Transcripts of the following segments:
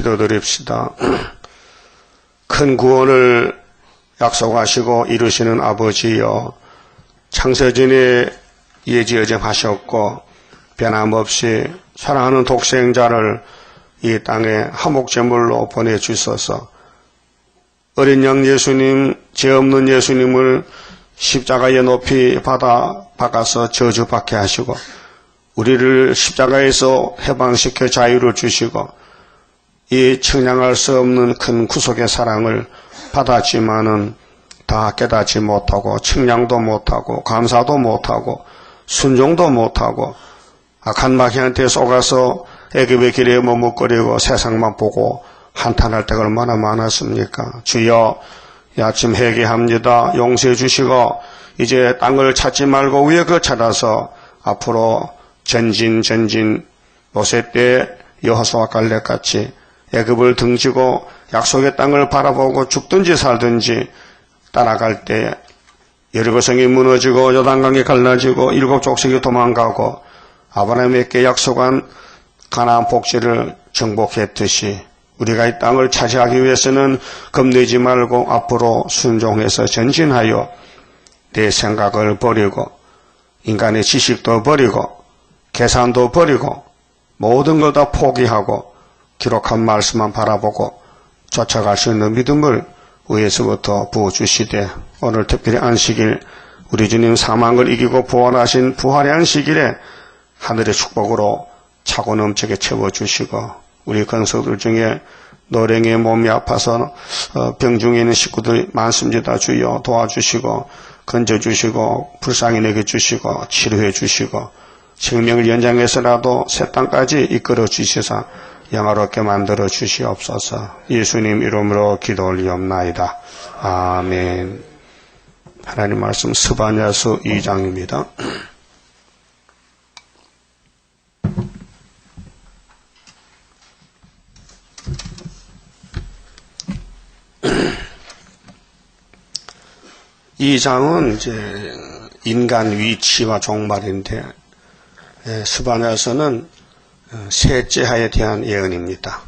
기도드립시다. 큰 구원을 약속하시고 이루시는 아버지여, 창세전에 예지여정하셨고 변함없이 사랑하는 독생자를 이 땅에 화목제물로 보내주셔서 어린 양 예수님, 죄 없는 예수님을 십자가에 높이 박아서 저주받게 하시고 우리를 십자가에서 해방시켜 자유를 주시고 이 청량할 수 없는 큰 구속의 사랑을 받았지만은 다 깨닫지 못하고 청량도 못하고 감사도 못하고 순종도 못하고 악한 마귀한테 속아서 애굽의 길에 머뭇거리고 세상만 보고 한탄할 때가 얼마나 많았습니까? 주여, 이 아침 회개합니다. 용서해 주시고 이제 땅을 찾지 말고 위에 그 찾아서 앞으로 전진 모세 때 여호수아 갈렙같이 애굽을 등지고 약속의 땅을 바라보고 죽든지 살든지 따라갈 때 여리고성이 무너지고 요단강이 갈라지고 일곱 족속이 도망가고 아브라함에게 약속한 가나안 복지를 정복했듯이 우리가 이 땅을 차지하기 위해서는 겁내지 말고 앞으로 순종해서 전진하여 내 생각을 버리고 인간의 지식도 버리고 계산도 버리고 모든 걸 다 포기하고 기록한 말씀만 바라보고 쫓아갈 수 있는 믿음을 위에서부터 부어주시되 오늘 특별히 안식일 우리 주님 사망을 이기고 부활하신 부활의 안식일에 하늘의 축복으로 차고 넘치게 채워주시고 우리 건석들 중에 노령의 몸이 아파서 병중에 있는 식구들이 많습니다. 주여 도와주시고 건져주시고 불쌍히 내게 주시고 치료해 주시고 생명을 연장해서라도 새 땅까지 이끌어 주시사 영화롭게 만들어 주시옵소서. 예수님 이름으로 기도 올리옵나이다. 아멘. 하나님 말씀 스바냐서 2장입니다. 이 장은 이제 인간 위치와 종말인데 스바냐서는 셋째하에 대한 예언입니다.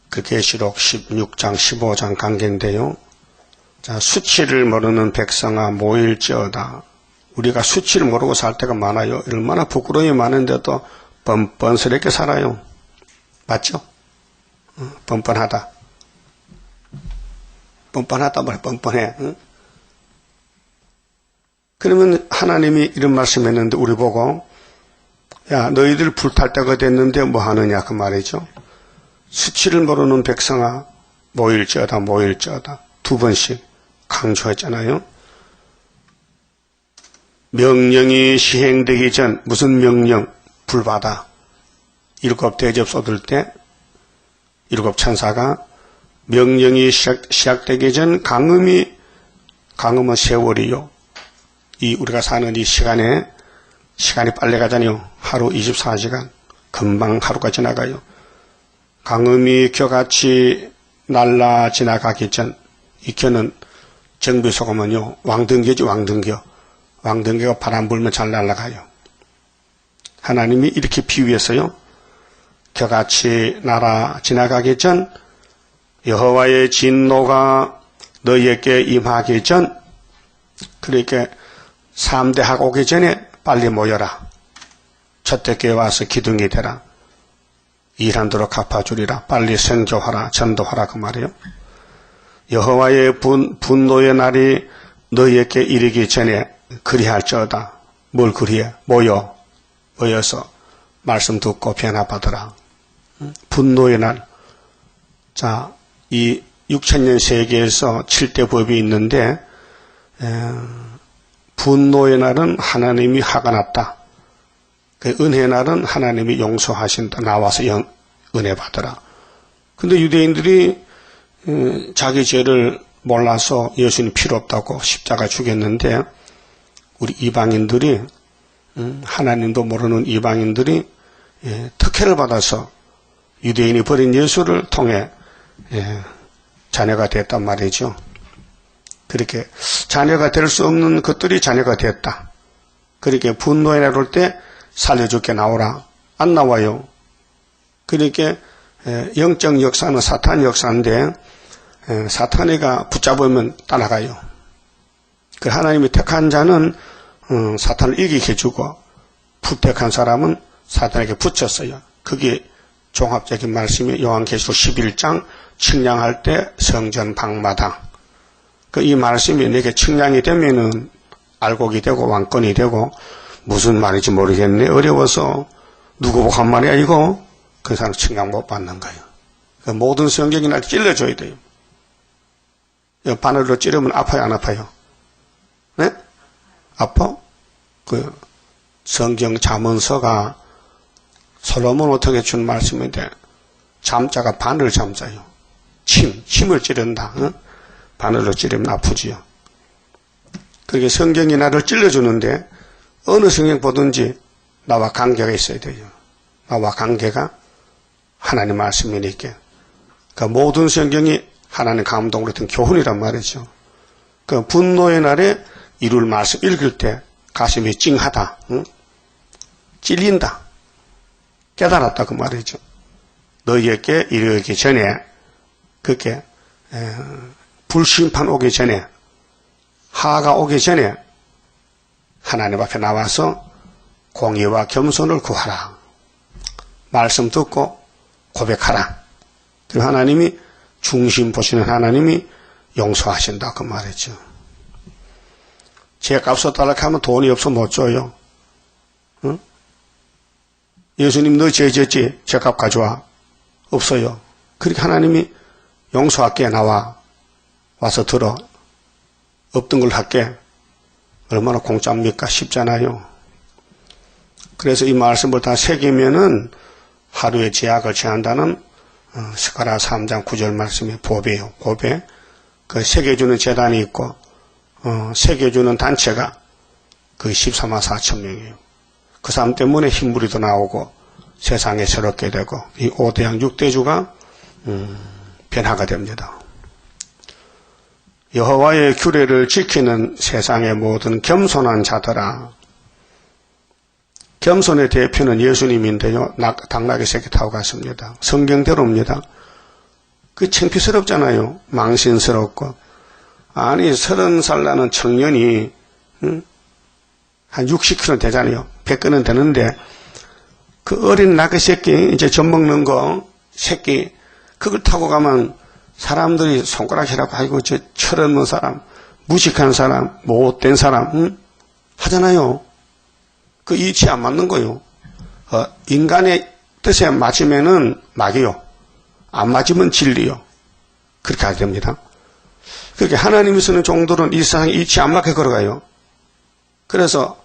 그 계시록 16장 15장 관계인데요. 자, 수치를 모르는 백성아 모일지어다. 우리가 수치를 모르고 살 때가 많아요. 얼마나 부끄러움이 많은데도 뻔뻔스럽게 살아요. 맞죠? 뻔뻔하다. 뻔뻔하다 말이야. 뻔뻔해. 응? 그러면 하나님이 이런 말씀했는데 우리 보고 야 너희들 불탈 때가 됐는데 뭐 하느냐 그 말이죠. 수치를 모르는 백성아 모일지어다 두 번씩 강조했잖아요. 명령이 시행되기 전 무슨 명령? 불받아. 일곱 대접 쏟을 때 일곱 천사가 명령이 시작되기 전 강음은 세월이요. 이 우리가 사는 이 시간이 빨리 가잖아요. 하루 24시간. 금방 하루가 지나가요. 강음이 겨같이 날라 지나가기 전, 이 겨는 정비소금은요, 왕등겨지, 왕등겨. 왕등겨가 바람 불면 잘 날아가요. 하나님이 이렇게 비유해서요, 겨같이 날아 지나가기 전, 여호와의 진노가 너희에게 임하기 전, 그러니까 3대하고 오기 전에 빨리 모여라. 첫대교회 와서 기둥이 되라. 일한 대로 갚아주리라. 빨리 선교하라. 전도하라. 그 말이에요. 여호와의 분노의 날이 너희에게 이르기 전에 그리할지어다. 뭘 그리해? 모여서 말씀 듣고 변화받으라. 분노의 날. 자, 이 6,000년 세계에서 7대 법이 있는데 분노의 날은 하나님이 화가 났다. 그 은혜의 날은 하나님이 용서하신다. 나와서 은혜 받으라. 근데 유대인들이 자기 죄를 몰라서 예수님 필요 없다고 십자가 죽였는데 우리 이방인들이 하나님도 모르는 이방인들이 특혜를 받아서 유대인이 버린 예수를 통해 자녀가 됐단 말이죠. 그렇게 자녀가 될 수 없는 것들이 자녀가 됐다. 그렇게 분노에 나올 때 살려줄게 나오라. 안 나와요. 그렇게 영적 역사는 사탄 역사인데 사탄이가 붙잡으면 따라가요. 그 하나님이 택한 자는 사탄을 이기게 해주고 불택한 사람은 사탄에게 붙였어요. 그게 종합적인 말씀이 요한계시록 11장 측량할 때 성전 방마당. 이 말씀이 내게 측량이 되면은 알곡이 되고 왕권이 되고 무슨 말인지 모르겠네. 어려워서 누구 보고 한 말이야 이거? 그 사람 측량 못 받는 거예요. 모든 성경이 날 찔러줘야 돼요. 바늘로 찌르면 아파요 안 아파요? 네? 아파? 그 성경 잠언서가 솔로몬 어떻게 준 말씀인데 잠자가 바늘 잠자요. 침을 찌른다. 응? 바늘로 찌르면 아프지요. 그렇게 성경이 나를 찔러주는데 어느 성경 보든지 나와 관계가 있어야 돼요. 나와 관계가 하나님 말씀이니까. 그 모든 성경이 하나님 감동으로 된 교훈이란 말이죠. 그 분노의 날에 이룰 말씀 읽을 때 가슴이 찡하다. 응? 찔린다. 깨달았다 그 말이죠. 너희에게 이르기 전에 그렇게 불심판 오기 전에 하가 오기 전에 하나님 앞에 나와서 공의와 겸손을 구하라. 말씀 듣고 고백하라. 그리고 하나님이 중심 보시는 하나님이 용서하신다 그 말이죠. 죄값 달라고 하면 돈이 없어 못 줘요. 응? 예수님 너 죄 졌지? 죄값 가져와. 없어요. 그렇게 하나님이 용서할게 나와. 와서 들어. 없던 걸 할게. 얼마나 공짜입니까? 쉽잖아요. 그래서 이 말씀을 다 새기면은 하루의 죄악을 제한다는 스가랴 3장 9절 말씀이 보배요. 보배. 그 새겨주는 재단이 있고 새겨주는 단체가 그 14만 4천 명이에요. 그 사람 때문에 흰물이 더 나오고 세상에 새롭게 되고 이 5대양 6대주가 변화가 됩니다. 여호와의 규례를 지키는 세상의 모든 겸손한 자들아. 겸손의 대표는 예수님인데요. 당나귀 새끼 타고 갔습니다. 성경대로입니다. 그 창피스럽잖아요. 망신스럽고. 아니 30살 나는 청년이 한 60kg 되잖아요. 100kg는 되는데 그 어린 나귀 새끼 이제 젖 먹는 거 새끼 그걸 타고 가면 사람들이 손가락이라고 아이고 저 철없는 사람 무식한 사람 못된 사람 하잖아요. 그 이치 안 맞는 거요. 인간의 뜻에 맞으면은 막이요. 안 맞으면 진리요. 그렇게 하게 됩니다. 그렇게 하나님이 쓰는 종들은 이 세상에 이치 안 맞게 걸어가요. 그래서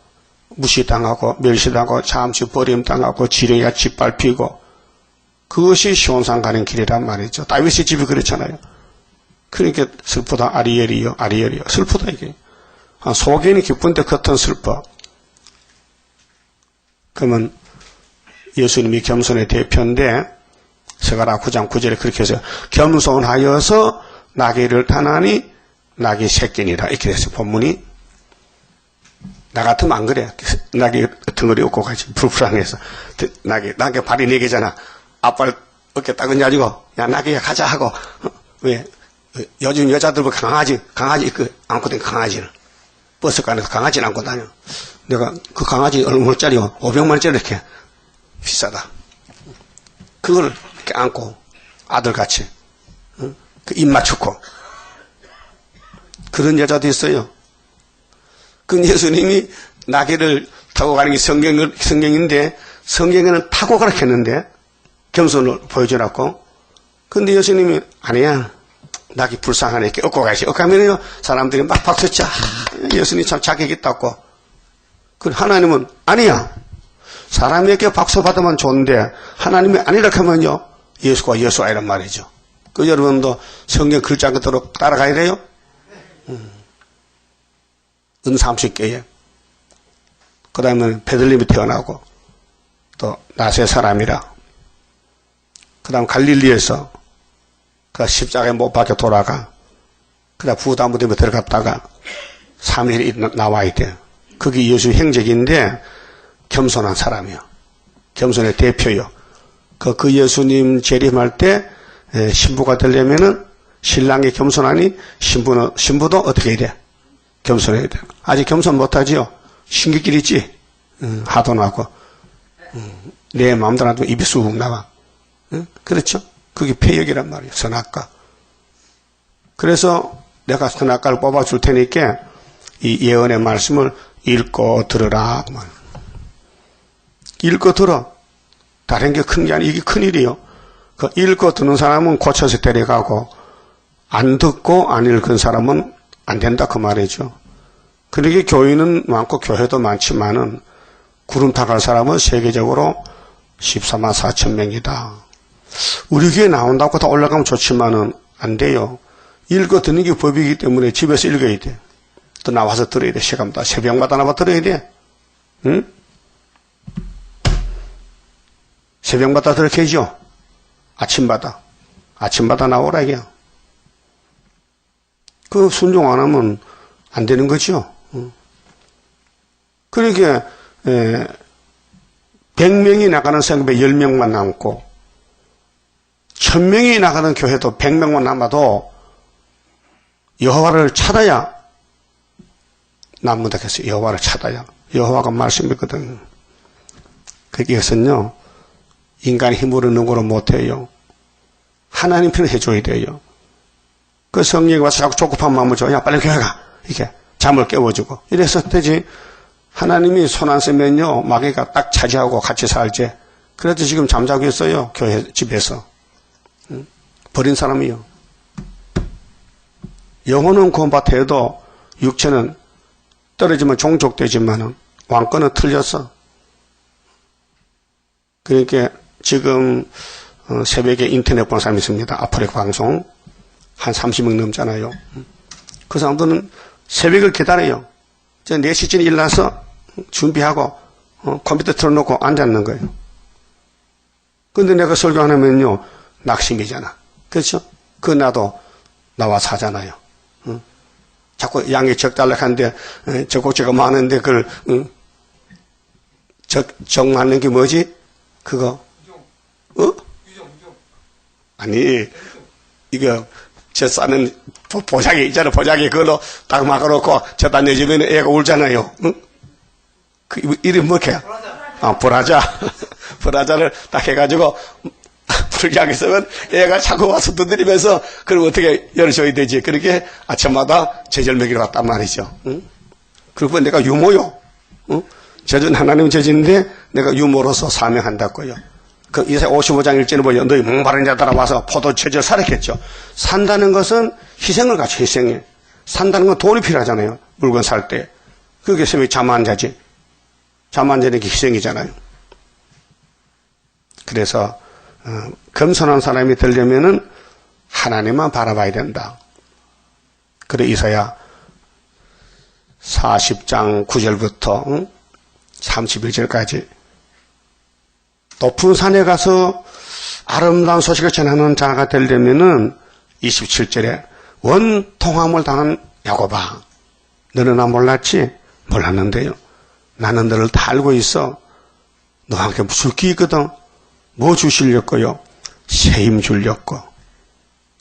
무시당하고 멸시당하고 잠시 버림당하고 지렁이가 짓밟히고 그것이 시온산 가는 길이란 말이죠. 다윗의 집이 그렇잖아요. 그러니까 슬프다 아리엘이요. 아리엘이요. 슬프다 이게. 속에는 기쁜데 겉은 슬퍼. 그러면 예수님이 겸손의 대표인데 스가랴 9장 9절에 그렇게 해서 겸손하여서 나귀를 타나니 나귀 새끼니라 이렇게 돼서 본문이 나 같으면 안 그래. 나귀 덩어리 업고 가지 불쌍해서 나귀 발이 4개잖아. 앞발 어깨 딱 얹어가지고 야 나귀야 가자 하고 왜 요즘 여자들은 강아지 안고 다니는 강아지를 버스 안에서 강아지를 안고 다녀. 내가 그 강아지 얼마짜리 500만원짜리 이렇게 비싸다. 그걸 이렇게 안고 아들같이 그 입 맞추고 그런 여자도 있어요. 그 예수님이 나귀를 타고 가는 게 성경인데 성경에는 타고 가라 했는데 겸손을 보여주라고. 근데 예수님이 아니야. 나귀 불쌍하네. 이렇게 업고 가시. 업고 가면요 사람들이 막 박수쳐. 예수님 참 자격 있다고. 그 하나님은 아니야. 사람에게 박수 받으면 좋은데 하나님이 아니라 하면요 예수가 예수 아니란 말이죠. 그 여러분도 성경 글자 그대로 따라가야 돼요. 은 30개에 그 다음에 베들레헴이 태어나고 또 나세 사람이라 그 다음 갈릴리에서 그 십자가에 못 박혀 돌아가 그 다음 부담무덤에 들어갔다가 3일이 나와야 돼. 그게 예수 행적인데 겸손한 사람이요. 겸손의 대표요. 그 예수님 재림할 때 신부가 되려면은 신랑이 겸손하니 신부도 어떻게 해야 돼? 겸손해야 돼. 아직 겸손 못하지요? 신기길 있지? 하도 나고 내 마음대로 놔두면 입이 쑥 나와. 그렇죠? 그게 폐역이란 말이에요. 선악과. 그래서 내가 선악과를 뽑아줄 테니까 이 예언의 말씀을 읽고 들으라. 읽고 들어. 다른 게 큰 게 아니고 이게 큰일이요. 그 읽고 듣는 사람은 고쳐서 데려가고 안 듣고 안 읽은 사람은 안 된다 그 말이죠. 그러게 교인은 많고 교회도 많지만은 구름 타갈 사람은 세계적으로 14만 4천 명이다. 우리 교회 나온다고 다 올라가면 좋지만은 안 돼요. 읽고 듣는 게 법이기 때문에 집에서 읽어야 돼. 또 나와서 들어야 돼. 시간마다 새벽마다 나와 들어야 돼. 응? 새벽마다 들어야 죠. 아침마다 나오라 이게. 그 순종 안 하면 안 되는 거죠. 그러니까 100명이 나가는 성교회 10명만 남고 1000명이 나가는 교회도 100명만 남아도 여호와를 찾아야 남는다 했어요. 여호와를 찾아야. 여호와가 말씀이거든요. 그것은요. 인간의 힘으로 능으로 못해요. 하나님 편을 해줘야 돼요. 그 성령이 와서 자꾸 조급한 마음을 줘야 빨리 교회 가. 이렇게 잠을 깨워주고. 이래서 되지. 하나님이 손 안 쓰면요. 마귀가 딱 차지하고 같이 살지. 그래도 지금 잠자고 있어요. 교회 집에서. 버린 사람이요. 영혼은 구원받아 해도 육체는 떨어지면 종족되지만은 왕권은 틀렸어. 그러니까 지금 새벽에 인터넷 보는 사람이 있습니다. 아프리카 방송. 한 30명 넘잖아요. 그 사람들은 새벽을 기다려요. 4시쯤 일어나서 준비하고 컴퓨터 틀어놓고 앉았는 거예요. 근데 내가 설교 안 하면요. 낙심이잖아. 그렇죠? 그 나도 나와서 하잖아요. 자꾸 양이 적달락한데 적곡제가 많은데 그걸 적맞는 게 뭐지? 그거 아니 이거 저 싸는 보자기 있잖아. 보자기 그걸로 딱 막아놓고 저다 내주면 애가 울잖아요. 그 이름 뭐게? 브라자. 브라자를 딱 해가지고 불게 있으면 애가 자꾸 와서 두드리면서 그럼 어떻게 열어줘야 되지? 그렇게 아침마다 제절 먹이러 갔단 말이죠. 그리고 내가 유모요. 저는 하나님 제지인데 내가 유모로서 사명한다고요. 그 이사야 55장 1절에 보면 너희 목마른 자들아 와서 포도 제절 사랬겠죠. 산다는 것은 희생을 같이 희생해. 산다는 건 돈이 필요하잖아요. 물건 살 때. 그게 세상에 자만자지. 자만자는 게 희생이잖아요. 그래서 겸손한 사람이 되려면은 하나님만 바라봐야 된다. 그래 이사야 40장 9절부터 31절까지 높은 산에 가서 아름다운 소식을 전하는 자가 되려면은 27절에 원통함을 당한 야곱아 너는 나 몰랐지? 몰랐는데요. 나는 너를 다 알고 있어. 너한테 줄 게 있거든. 뭐 주시려고요? 세임 주려고.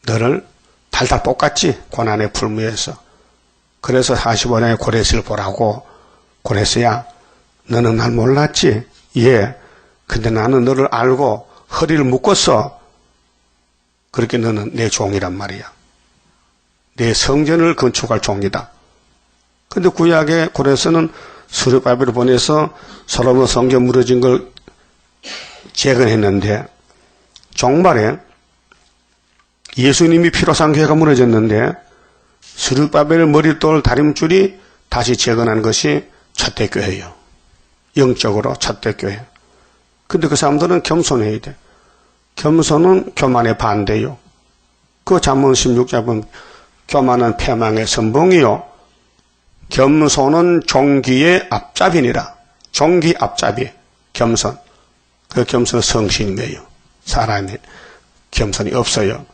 너를 달달 볶았지? 고난의 풀무에서. 그래서 45년에 고레스를 보라고. 고레스야 너는 날 몰랐지? 예. 근데 나는 너를 알고 허리를 묶었어. 그렇게 너는 내 종이란 말이야. 내 성전을 건축할 종이다. 근데 구약의 고레스는 스룹바벨을 보내서 솔로몬 성전 무너진 걸 재건했는데 종말에 예수님이 피로 산 교회가 무너졌는데 스룹바벨 머릿돌 다림줄이 다시 재건한 것이 첫대교회예요. 영적으로 첫대교회. 근데 그 사람들은 겸손해야 돼. 겸손은 교만의 반대요. 그 잠언 16장 보면 교만은 패망의 선봉이요. 겸손은 종기의 앞잡이니라. 종기 앞잡이. 겸손. 그 겸손은 성신이에요. 사람이 겸손이 없어요.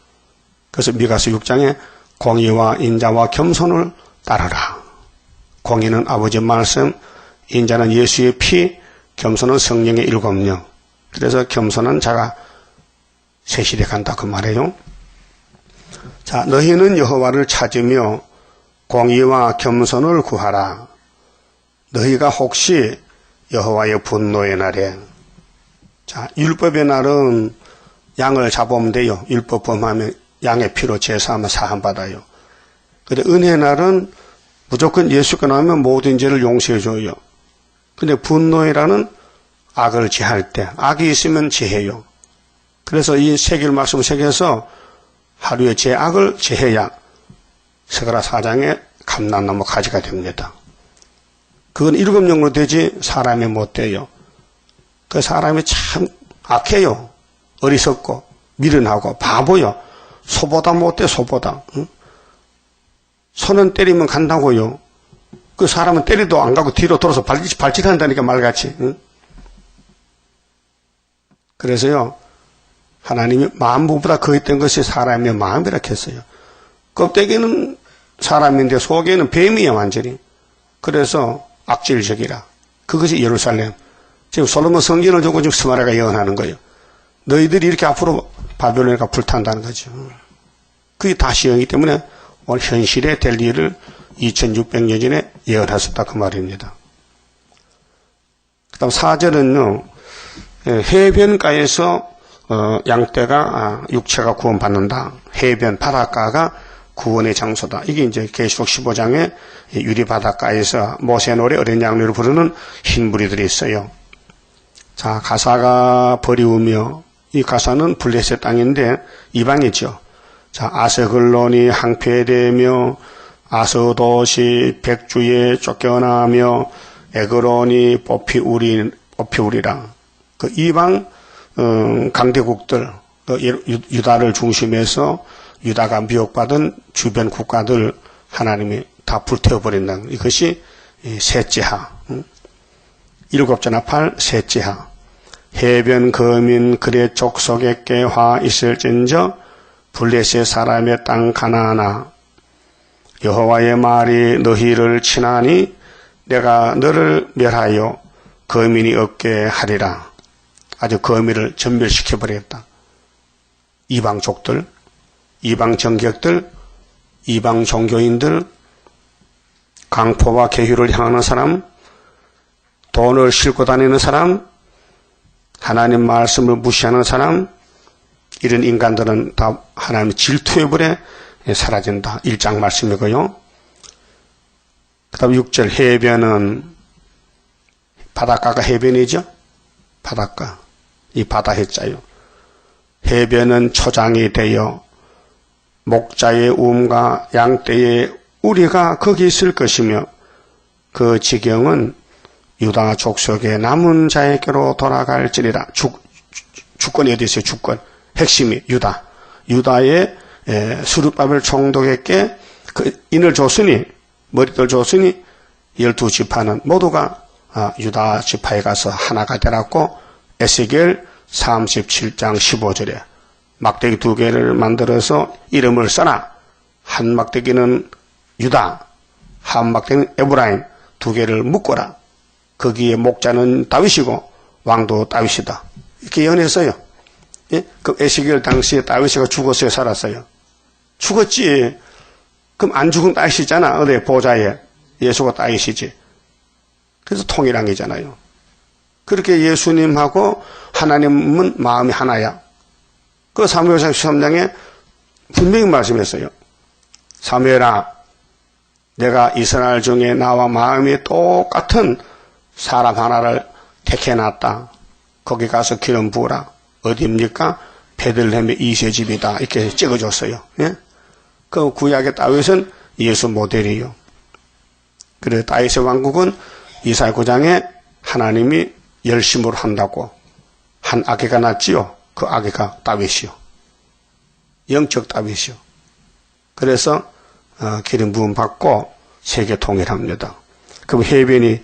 그래서 미가서 6장에 공의와 인자와 겸손을 따르라. 공의는 아버지의 말씀, 인자는 예수의 피, 겸손은 성령의 일곱령. 그래서 겸손한 자가 세실에 간다 그 말이에요. 자, 너희는 여호와를 찾으며 공의와 겸손을 구하라. 너희가 혹시 여호와의 분노의 날에, 자, 율법의 날은 양을 잡으면 돼요. 율법 범하면 양의 피로 제사하면 사함받아요. 근데 은혜의 날은 무조건 예수가 나오면 모든 죄를 용서해줘요. 근데 분노이라는 악을 제할 때, 악이 있으면 제해요. 그래서 이 세겔 말씀 세계에서 하루에 제 악을 제해야 스가랴 4장에 감람나무 가지가 됩니다. 그건 일곱 영으로 되지 사람이 못 돼요. 그 사람이 참 악해요. 어리석고 미련하고 바보요. 소보다 못돼 소보다. 응? 손은 때리면 간다고요. 그 사람은 때리도 안 가고 뒤로 돌아서 발짓한다니까 말같이. 응? 그래서요. 하나님이 만부보다 거했던 것이 사람의 마음이라 했어요. 껍데기는 사람인데 속에는 뱀이야 완전히. 그래서 악질적이라. 그것이 예루살렘. 지금 솔로몬 성전을 두고 지금 스마랴가 예언하는 거예요. 너희들이 이렇게 앞으로 바벨론에가 불탄다는 거죠. 그게 다 시행이기 때문에 오늘 현실에 될 일을 2600년 전에 예언하셨다 그 말입니다. 그 다음 4절은요. 해변가에서 양떼가 육체가 구원받는다. 해변 바닷가가 구원의 장소다. 이게 이제 계시록 15장에 유리 바닷가에서 모세노래 어린 양떼를 부르는 흰 무리들이 있어요. 자, 가사가 버리우며, 이 가사는 블레셋 땅인데 이방이죠. 자, 아스글론이 항폐되며 아스돗이 백주에 쫓겨나며 에그론이 뽑히우리라. 그 이방 강대국들, 유다를 중심해서 유다가 미혹받은 주변 국가들 하나님이 다 불태워버린다는 이것이 셋째하. 일곱째 나팔 셋째하. 해변 거민 그의 족속에 깨화 있을진저 블레셋 사람의 땅 가나안아. 여호와의 말이 너희를 치나니 내가 너를 멸하여 거민이 없게 하리라. 아주 거민을 전멸시켜버렸다. 이방족들, 이방 정격들, 이방 종교인들, 강포와 계율을 향하는 사람, 돈을 싣고 다니는 사람, 하나님 말씀을 무시하는 사람, 이런 인간들은 다 하나님의 질투의 불에 사라진다. 1장 말씀이고요. 그 다음 6절 해변은 바닷가가 해변이죠. 바닷가. 이 바다 해자요. 해변은 초장이 되어 목자의 우음과 양떼의 우리가 거기 있을 것이며 그 지경은 유다 족속의 남은 자에게로 돌아갈지니라. 주권이 어디 있어요? 주권. 핵심이 유다. 유다의 스룹바벨 총독에게 그 인을 줬으니 머리들 줬으니 12지파는 모두가 유다 지파에 가서 하나가 되었고 에스겔 37장 15절에 막대기 2개를 만들어서 이름을 써라. 한 막대기는 유다, 한 막대기는 에브라임 2개를 묶어라. 거기에 목자는 다윗이고 왕도 다윗이다. 이렇게 예언했어요. 예? 그 에스겔 당시에 다윗이가 죽었어요? 살았어요? 죽었지. 그럼 안 죽은 다윗이잖아. 어디 보좌에. 예수가 다윗이지. 그래서 통일왕이잖아요. 그렇게 예수님하고 하나님은 마음이 하나야. 그 사무엘상 13장에 분명히 말씀했어요. 사무엘아, 내가 이스라엘 중에 나와 마음이 똑같은 사람 하나를 택해놨다. 거기 가서 기름 부으라. 어디입니까? 베들레헴의 이새집이다. 이렇게 찍어줬어요. 예? 그 구약의 다윗은 예수 모델이에요. 그래서 다윗의 왕국은 이사야 9장에 하나님이 열심으로 한다고 한 아기가 났지요. 그 아기가 다윗이요. 영적 다윗이요. 그래서 기름 부음 받고 세계 통일합니다. 그럼 해변이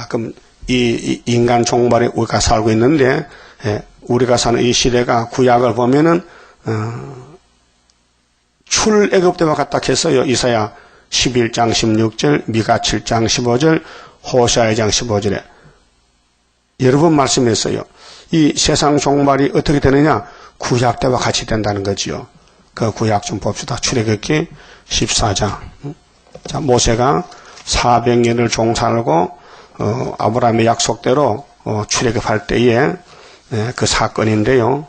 그럼 이 인간 종말에 우리가 살고 있는데 우리가 사는 이 시대가 구약을 보면은 출애굽 때와 같다 했어요. 이사야 11장 16절, 미가 7장 15절, 호세아 2장 15절에 여러 번 말씀했어요. 이 세상 종말이 어떻게 되느냐? 구약 때와 같이 된다는 거지요. 그 구약 좀 봅시다. 출애굽기 14장. 자, 모세가 400년을 종살고 아브라함의 약속대로 출애굽할 때에 그 사건인데요.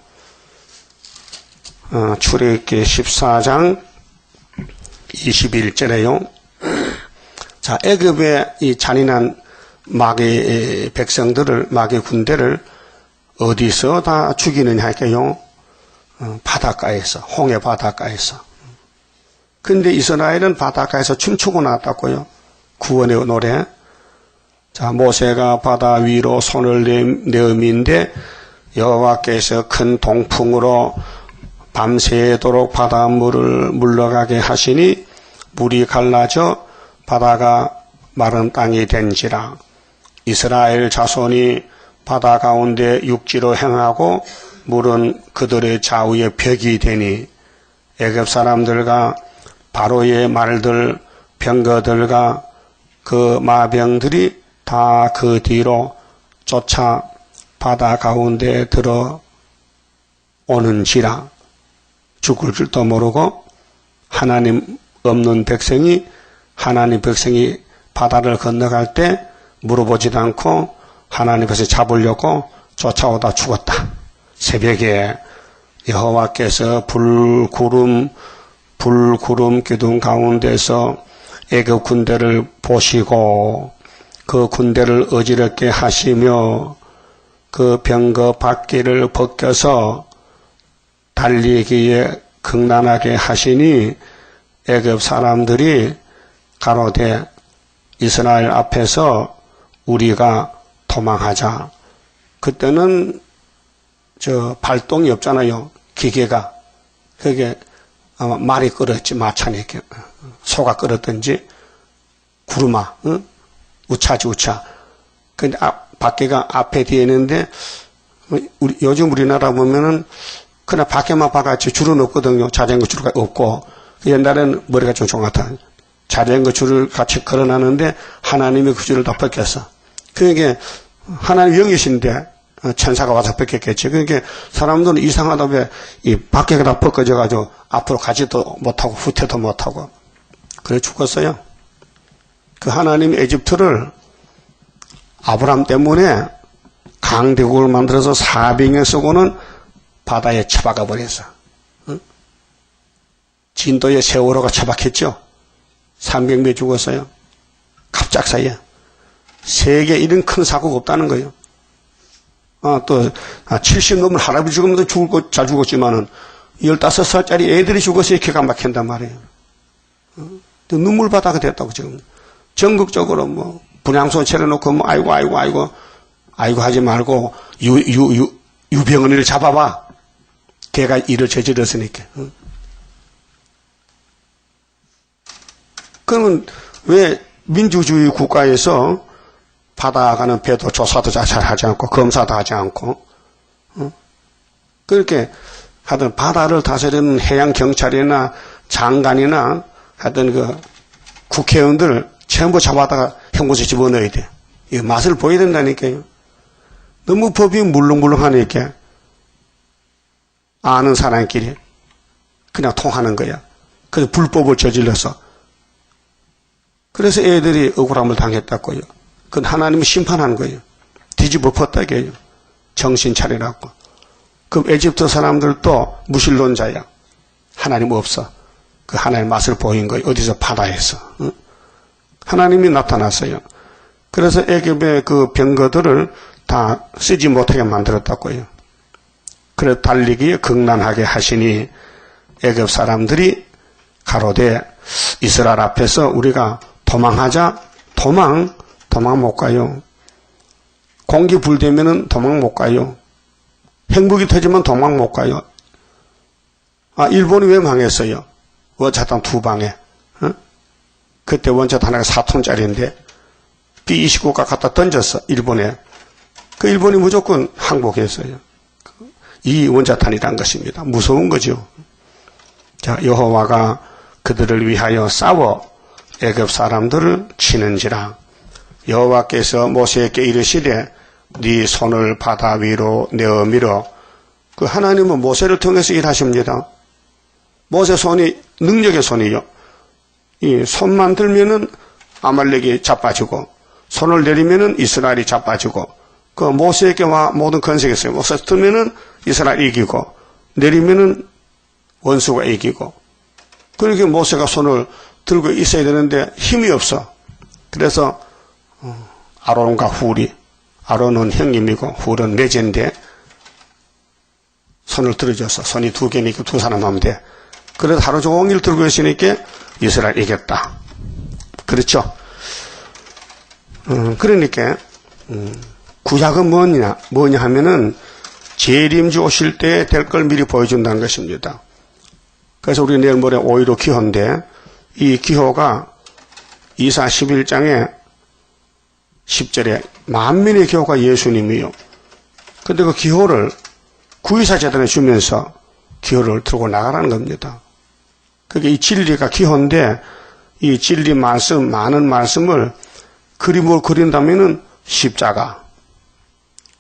출애굽기 14장 21절에요. 자, 애굽의 이 잔인한 마귀의 백성들을, 마귀의 군대를 어디서 다 죽이느냐 할게요. 바닷가에서, 홍해 바닷가에서. 근데 이스라엘은 바닷가에서 춤추고 나왔다고요. 구원의 노래. 자, 모세가 바다 위로 손을 내어민데 여호와께서 큰 동풍으로 밤새도록 바닷물을 물러가게 하시니 물이 갈라져 바다가 마른 땅이 된지라. 이스라엘 자손이 바다 가운데 육지로 행하고 물은 그들의 좌우에 벽이 되니 애굽 사람들과 바로의 말들 병거들과 그 마병들이 다 그 뒤로 쫓아 바다 가운데 들어오는지라. 죽을 줄도 모르고 하나님 없는 백성이 하나님 백성이 바다를 건너갈 때 물어보지도 않고 하나님께서 잡으려고 쫓아오다 죽었다. 새벽에 여호와께서 불구름 기둥 가운데서 애굽 군대를 보시고 그 군대를 어지럽게 하시며 그 병거 바퀴를 벗겨서 달리기에 극난하게 하시니 애굽 사람들이 가로되 이스라엘 앞에서 우리가 도망하자. 그때는 발동이 없잖아요. 기계가. 그게 아마 말이 끓었지, 마찬이 소가 끓었든지, 구르마, 응? 우차지, 우차. 근데 밖에가 앞에 뒤에 있는데, 요즘 우리나라 보면은, 그냥 밖에만 봐가지고 줄은 없거든요. 자전거 줄가 없고. 옛날에는 머리가 좀 종같아. 자전거 줄을 같이 걸어놨는데, 하나님이 그 줄을 다 벗겼어. 그러니까, 하나님 영이신데, 천사가 와서 벗겼겠지. 그러니까, 사람들은 이상하다 왜, 이 밖에가 다 벗겨져가지고, 앞으로 가지도 못하고, 후퇴도 못하고. 그래 죽었어요. 그 하나님 에집트를 아브람 때문에 강대국을 만들어서 400년 쓰고는 바다에 처박아 버렸어. 응? 진도의 세월호가 처박혔죠. 300명 죽었어요. 갑작사이에. 세계 이런 큰 사고가 없다는 거예요. 또 70 넘은 할아버지 죽으면도 잘 죽었지만은 15살짜리 애들이 죽어서 기가 막힌단 말이에요. 또 눈물바다가 됐다고 지금. 전국적으로 뭐 분향소 차려놓고 아이고 하지 말고 유병언이를 잡아봐. 걔가 일을 저질렀으니까. 그러면 왜 민주주의 국가에서 바다 가는 배도 조사도 잘 하지 않고 검사도 하지 않고 그렇게 하여튼 바다를 다스리는 해양경찰이나 장관이나 하여튼 그 국회의원들 전부 잡아다가 형무소에 집어넣어야 돼. 이 맛을 보여야 된다니까요. 너무 법이 물렁물렁하니까 아는 사람끼리 그냥 통하는 거야. 그래서 불법을 저질러서. 그래서 애들이 억울함을 당했다고요. 그건 하나님이 심판한 거예요. 뒤집어 엎었다고요. 정신 차리라고. 그럼 에집트 사람들도 무신론자야. 하나님 없어. 그 하나님의 맛을 보인 거예요. 어디서? 바다에서. 응? 하나님이 나타났어요. 그래서 애굽의 그 병거들을 다 쓰지 못하게 만들었다고요. 그래서 달리기에 극난하게 하시니 애굽 사람들이 가로되 이스라엘 앞에서 우리가 도망하자. 도망 못 가요. 공기 불되면은 도망 못 가요. 행복이 터지면 도망 못 가요. 일본이 왜 망했어요? 원자탄 2방에. 그때 원자탄 하나가 4톤짜리인데 B-29가 갖다 던졌어. 일본에. 그 일본이 무조건 항복했어요. 이 원자탄이란 것입니다. 무서운 거죠. 자, 여호와가 그들을 위하여 싸워 애굽 사람들을 치는지라. 여호와께서 모세에게 이르시되 네 손을 바다 위로 내어 밀어 그 하나님은 모세를 통해서 일하십니다. 모세 손이 능력의 손이요. 이 손만 들면은 아말렉이 자빠지고 손을 내리면은 이스라엘이 자빠지고 그 모세에게 와 모든 건색이 있어요. 모세 들면은 이스라엘이 이기고 내리면은 원수가 이기고 그렇게 모세가 손을 들고 있어야 되는데 힘이 없어. 그래서 아론과 훌이 아론은 형님이고 훌은 매제인데 손을 들어줘서 손이 두 개니까 두 사람 하면 돼. 그래도 하루 종일 들고 있으니까 이스라엘 이겼다. 그렇죠? 그러니까 구약은 뭐냐 하면은 재림주 오실 때 될 걸 미리 보여준다는 것입니다. 그래서 우리 내일 모레 5.15 기호인데 이 기호가 이사 11장에 10절에 만민의 기호가 예수님이요. 근데 그 기호를 구이사 재단에 주면서 기호를 들고 나가라는 겁니다. 그게 이 진리가 기호인데 이 진리 말씀, 많은 말씀을 그림으로 그린다면은 십자가.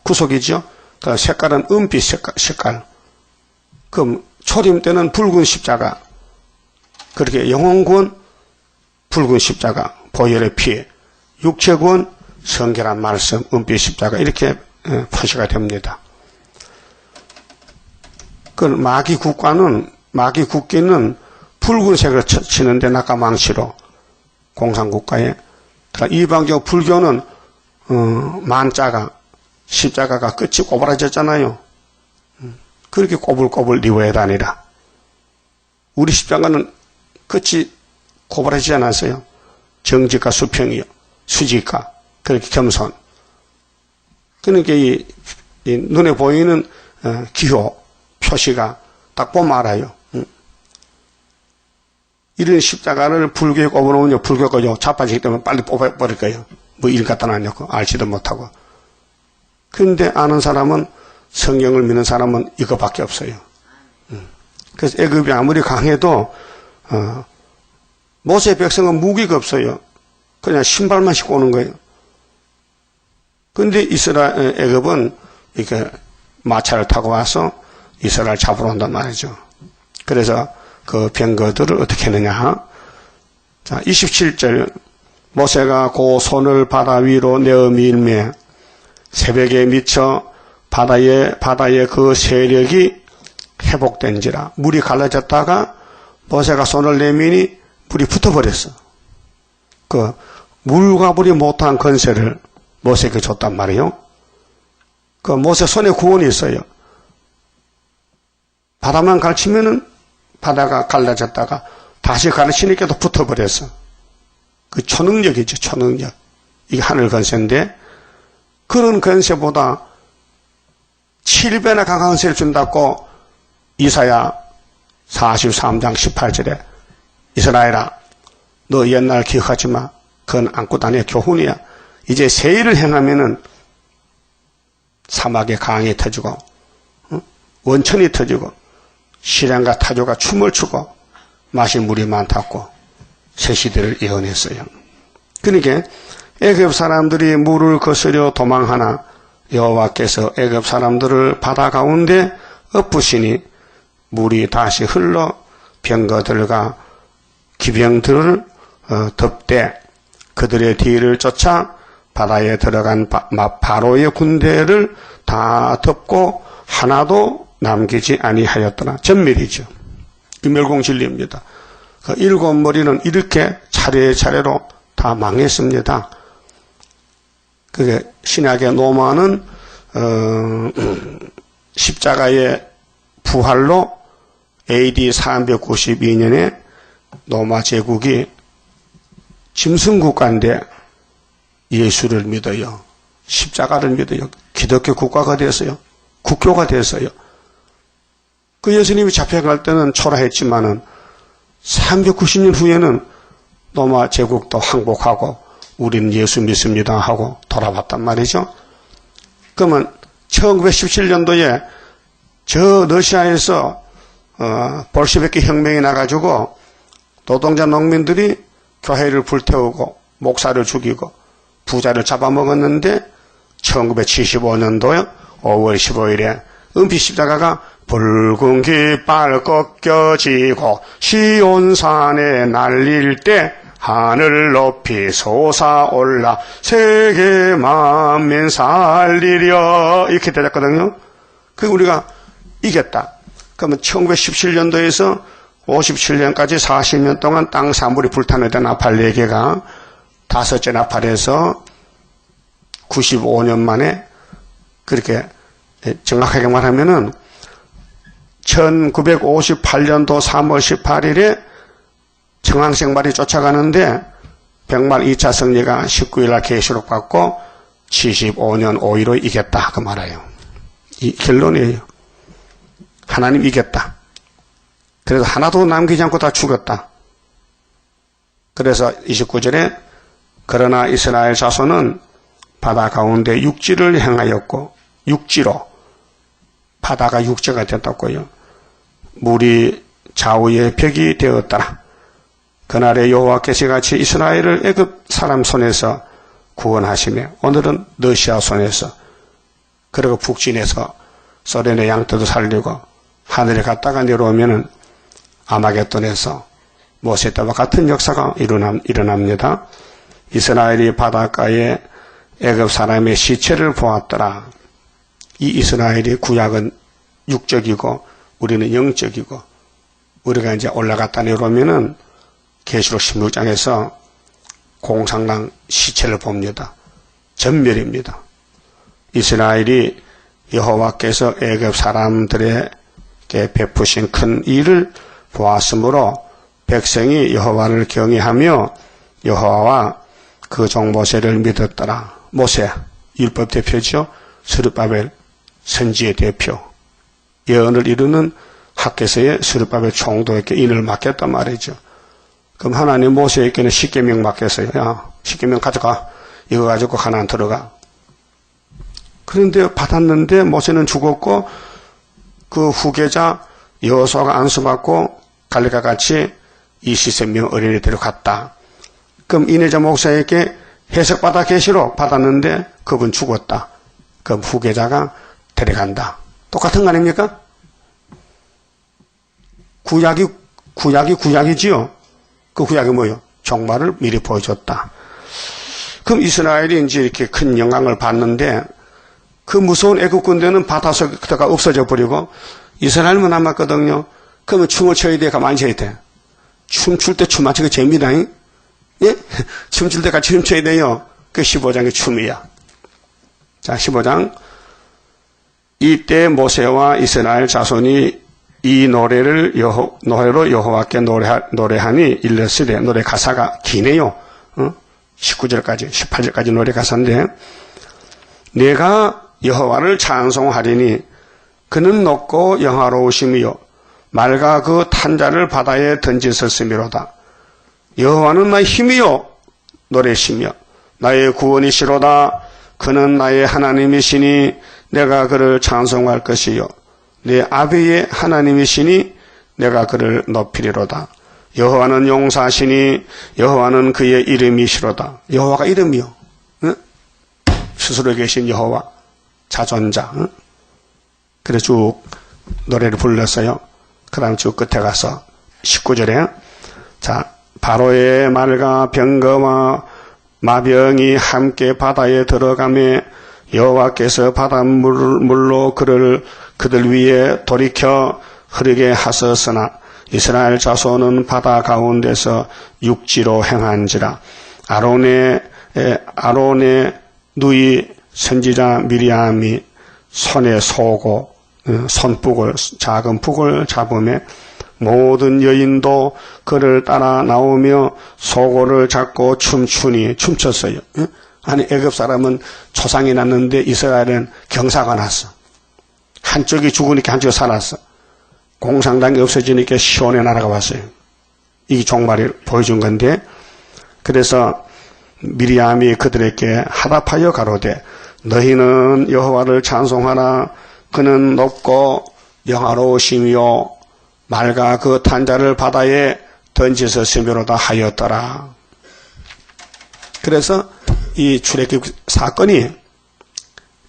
구속이죠. 그 색깔은 은빛 색깔. 그럼 초림 때는 붉은 십자가. 그렇게 영혼군 붉은 십자가. 보혈의 피. 육체군 성결한 말씀, 은빛 십자가. 이렇게 표시가 됩니다. 그 마귀 국기는 붉은색을 치는데 낙가망치로 공산국가에. 이방교 불교는 만자가 십자가가 끝이 꼬부라졌잖아요. 그렇게 꼬불꼬불 리워야 다니라. 우리 십자가는 끝이 꼬부라지지 않았어요. 정직과 수평이요. 수직과 그렇게 겸손. 그러니까 이 눈에 보이는 기호 표시가 딱 보면 알아요. 이런 십자가를 불교에 꼽아놓으면 불교가 자빠지기 때문에 빨리 뽑아버릴 거예요. 뭐 일 갖다 놨냐고 알지도 못하고. 그런데 아는 사람은 성경을 믿는 사람은 이거밖에 없어요. 그래서 애굽이 아무리 강해도 모세 백성은 무기가 없어요. 그냥 신발만 신고 오는 거예요. 그런데 애굽은 이렇게 마차를 타고 와서 이스라엘 잡으러 온단 말이죠. 그래서 그 병거들을 어떻게 했느냐. 자, 27절. 모세가 그 손을 바다 위로 내어 밀매 새벽에 미쳐 바다의 그 세력이 회복된지라. 물이 갈라졌다가 모세가 손을 내미니 물이 붙어버렸어. 그 물과 불이 못한 건세를 모세에게 줬단 말이에요. 그 모세 손에 구원이 있어요. 바다만 가르치면은 바다가 갈라졌다가 다시 가르치니까 또 붙어버렸어. 그 초능력이죠, 초능력. 이게 하늘 건세인데 그런 건세보다 7배나 강한 건세를 준다고 이사야 43장 18절에 이스라엘아 너 옛날 기억하지 마. 그건 안고 다니의 교훈이야. 이제 새 일을 행하면은 사막에 강이 터지고 원천이 터지고 시련과 타조가 춤을 추고 마실 물이 많다고 새 시대를 예언했어요. 그러니까 애굽 사람들이 물을 거스려 도망하나 여호와께서 애굽 사람들을 바다 가운데 엎으시니 물이 다시 흘러 병거들과 기병들을 덮되 그들의 뒤를 쫓아 바다에 들어간 바로의 군대를 다 덮고 하나도 남기지 아니하였더라. 전멸이죠. 멸공진리입니다. 그 일곱 머리는 이렇게 차례차례로 다 망했습니다. 그게 신약의 로마는 십자가의 부활로 AD 392년에 로마 제국이 짐승국가인데 예수를 믿어요. 십자가를 믿어요. 기독교 국가가 됐어요. 국교가 됐어요. 그 예수님이 잡혀갈 때는 초라했지만은 390년 후에는 로마 제국도 항복하고 우리는 예수 믿습니다 하고 돌아왔단 말이죠. 그러면 1917년도에 저 러시아에서 볼시비키 혁명이 나가지고 노동자 농민들이 교회를 불태우고 목사를 죽이고 부자를 잡아먹었는데 1975년도에 5월 15일에 은빛 십자가가 붉은 깃발 꺾여지고 시온산에 날릴 때 하늘 높이 솟아올라 세계 만민 살리려 이렇게 되었거든요. 그 우리가 이겼다. 그러면 1917년도에서 57년까지 40년 동안 땅 사물이 불타는 나팔 4개가 5째 나팔에서 95년 만에 그렇게 정확하게 말하면은 1958년도 3월 18일에 청항생발이 쫓아가는데 백말 2차 승리가 19일날 계시록 받고 75년 5.15 이겼다 그 말이에요. 이 결론이에요. 하나님 이겼다. 그래서 하나도 남기지 않고 다 죽였다. 그래서 29절에 그러나 이스라엘 자손은 바다 가운데 육지를 행하였고 육지로 바다가 육지가 됐다고요. 물이 좌우의 벽이 되었더라. 그날에 여호와께서 같이 이스라엘을 애굽 사람 손에서 구원하시며 오늘은 러시아 손에서 그리고 북진에서 소련의 양떼도 살리고 하늘에 갔다가 내려오면은 아마겟돈에서 모세 때와 같은 역사가 일어납니다. 이스라엘이 바닷가에 애굽 사람의 시체를 보았더라. 이 이스라엘이 구약은 육적이고 우리는 영적이고 우리가 이제 올라갔다 내려오면은 계시록 16장에서 공산당 시체를 봅니다. 전멸입니다. 이스라엘이 여호와께서 애굽 사람들에게 베푸신 큰 일을 보았으므로 백성이 여호와를 경외하며 여호와와 그 종 모세를 믿었더라. 모세 율법 대표죠. 스룹바벨 선지의 대표. 예언을 이루는 학개서의 스룹바벨 총독에게 인을 맡겼단 말이죠. 그럼 하나님 모세에게는 십계명 맡겼어요. 야, 십계명 가져가. 이거 가지고 가나안 들어가. 그런데 받았는데 모세는 죽었고 그 후계자 여호수아가 안수받고 갈릴과 같이 이시세명 어린이 데려갔다. 그럼 이내자 목사에게 해석받아 계시록 받았는데 그분 죽었다. 그럼 후계자가 데려간다. 똑같은 거 아닙니까? 구약이지요. 그 구약이 뭐예요? 종말을 미리 보여줬다. 그럼 이스라엘이 이제 이렇게 큰 영광을 받는데 그 무서운 애국 군대는 바다 속에다가 없어져 버리고 이스라엘만 남았거든요. 그러면 춤을 춰야 돼? 가만히 춰야 돼? 춤출 때 춤 맞추기 재미다. 예? 춤출 때 같이 춤춰야 돼요. 그 15장의 춤이야. 자, 15장. 이때 모세와 이스라엘 자손이 이 노래로 여호와께 노래하니 일렀으되 노래 가사가 기네요. 19절까지 18절까지 노래 가사인데 내가 여호와를 찬송하리니 그는 높고 영화로우심이요 말과 그 탄자를 바다에 던지셨음이로다. 여호와는 나의 힘이요 노래시며 나의 구원이시로다. 그는 나의 하나님이시니 내가 그를 찬송할 것이요 내 아비의 하나님이시니 내가 그를 높이리로다. 여호와는 용사시니 여호와는 그의 이름이시로다. 여호와가 이름이요. 응? 스스로 계신 여호와 자존자. 응? 그래 쭉 노래를 불렀어요. 그 다음 쭉 끝에 가서 19절에 자 바로의 말과 병거와 마병이 함께 바다에 들어가며 여호와께서 바닷물로 그들 위에 돌이켜 흐르게 하셨으나 이스라엘 자손은 바다 가운데서 육지로 행한지라. 아론의 누이 선지자 미리암이 손에 소고 손북을 작은 북을 잡으며 모든 여인도 그를 따라 나오며 소고를 잡고 춤췄어요. 아니 애굽 사람은 초상이 났는데 이스라엘은 경사가 났어. 한쪽이 죽으니까 한쪽이 살았어. 공산당이 없어지니까 시온의 나라가 왔어요. 이게 종말을 보여준 건데 그래서 미리암이 그들에게 화답하여 가로되 너희는 여호와를 찬송하라. 그는 높고 영화로우시며 말과 그 탄자를 바다에 던지셨으므로다 하였더라. 그래서 이 출애굽 사건이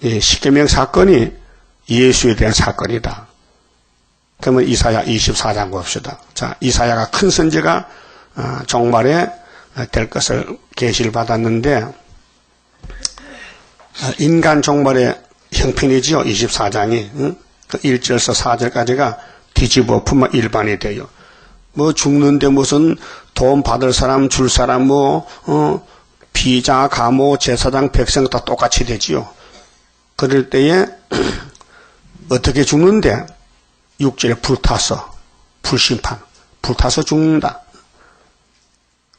이 십계명 사건이 예수에 대한 사건이다. 그러면 이사야 24장 봅시다. 자, 이사야가 큰 선지가 종말에 될 것을 계시를 받았는데, 인간 종말의 형편이지요. 24장이 그 1절에서 4절까지가 뒤집어 품어 일반이 돼요. 뭐 죽는데 무슨 돈 받을 사람 줄 사람 비자 가모 제사장 백성 다 똑같이 되지요. 그럴 때에 어떻게 죽는데 6절에 불타서 불심판 불타서 죽는다.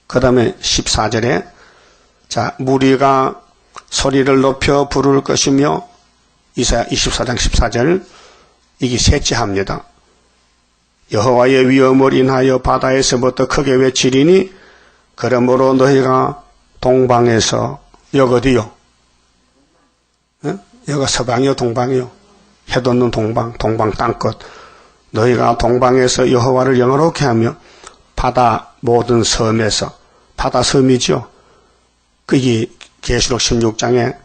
그 다음에 14절에 자 무리가 소리를 높여 부를 것이며 이사야 24장 14절 이게 셋째 합니다. 여호와의 위엄을 인하여 바다에서부터 크게 외치리니 그러므로 너희가 동방에서 여기 어디요? 여기가 서방이요 동방이요? 해 돋는 동방 땅끝 너희가 동방에서 여호와를 영화롭게 하며 바다 모든 섬에서 바다 섬이죠. 그게 계시록 16장에